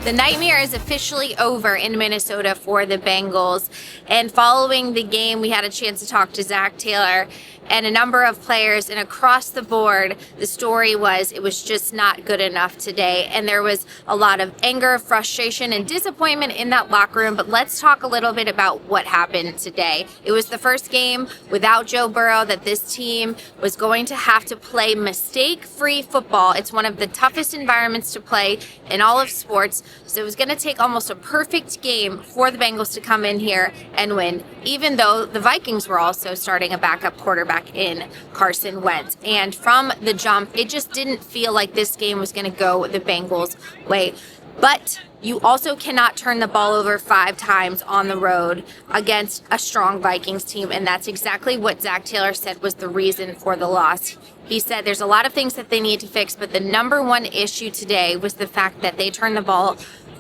The nightmare is officially over in Minnesota for the Bengals. And following the game, we had a chance to talk to Zac Taylor and a number of players. And across the board, the story was it was just not good enough today. And there was a lot of anger, frustration, and disappointment in that locker room. But let's talk a little bit about what happened today. It was the first game without Joe Burrow that this team was going to have to play mistake-free football. It's one of the toughest environments to play in all of sports. So it was going to take almost a perfect game for the Bengals to come in here and win, even though the Vikings were also starting a backup quarterback in Carson Wentz. And from the jump, it just didn't feel like this game was going to go the Bengals' way. But you also cannot turn the ball over 5 times on the road against a strong Vikings team, and that's exactly what Zac Taylor said was the reason for the loss. He said there's a lot of things that they need to fix, but the number one issue today was the fact that they turned the ball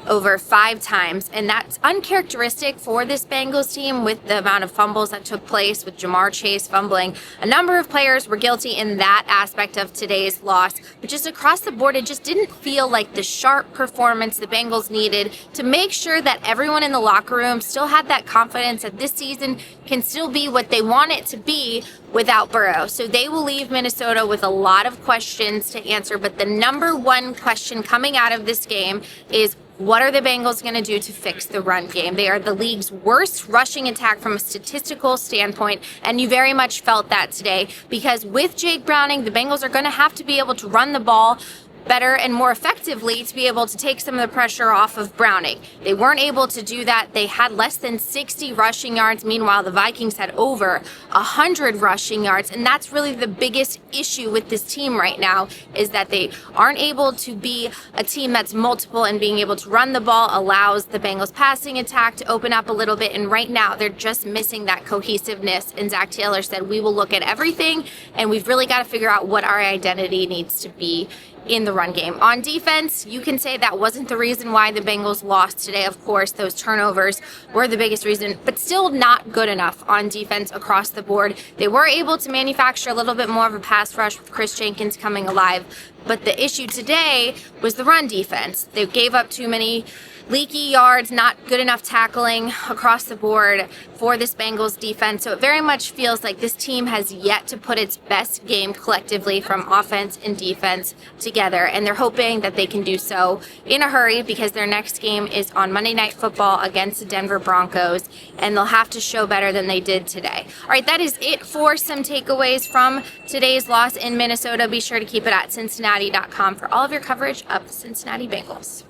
over 5 times, and that's uncharacteristic for this Bengals team with the amount of fumbles that took place, with Jamar Chase fumbling. A number of players were guilty in that aspect of today's loss, but just across the board, it just didn't feel like the sharp performance the Bengals needed to make sure that everyone in the locker room still had that confidence that this season can still be what they want it to be without Burrow. So they will leave Minnesota with a lot of questions to answer, but the number one question coming out of this game is, what are the Bengals going to do to fix the run game? They are the league's worst rushing attack from a statistical standpoint, and you very much felt that today because with Jake Browning, the Bengals are going to have to be able to run the ball better and more effectively to be able to take some of the pressure off of Browning. They weren't able to do that. They had less than 60 rushing yards. Meanwhile, the Vikings had over 100 rushing yards. And that's really the biggest issue with this team right now, is that they aren't able to be a team that's multiple, and being able to run the ball allows the Bengals passing attack to open up a little bit. And right now they're just missing that cohesiveness. And Zac Taylor said, we will look at everything and we've really got to figure out what our identity needs to be in the run game. On defense, you can say that wasn't the reason why the Bengals lost today. Of course, those turnovers were the biggest reason, but still not good enough on defense across the board. They were able to manufacture a little bit more of a pass rush with Chris Jenkins coming alive, but the issue today was the run defense. They gave up too many leaky yards, not good enough tackling across the board for this Bengals defense. So it very much feels like this team has yet to put its best game collectively from offense and defense together. And they're hoping that they can do so in a hurry because their next game is on Monday Night Football against the Denver Broncos, and they'll have to show better than they did today. All right, that is it for some takeaways from today's loss in Minnesota. Be sure to keep it at Cincinnati.com for all of your coverage of the Cincinnati Bengals.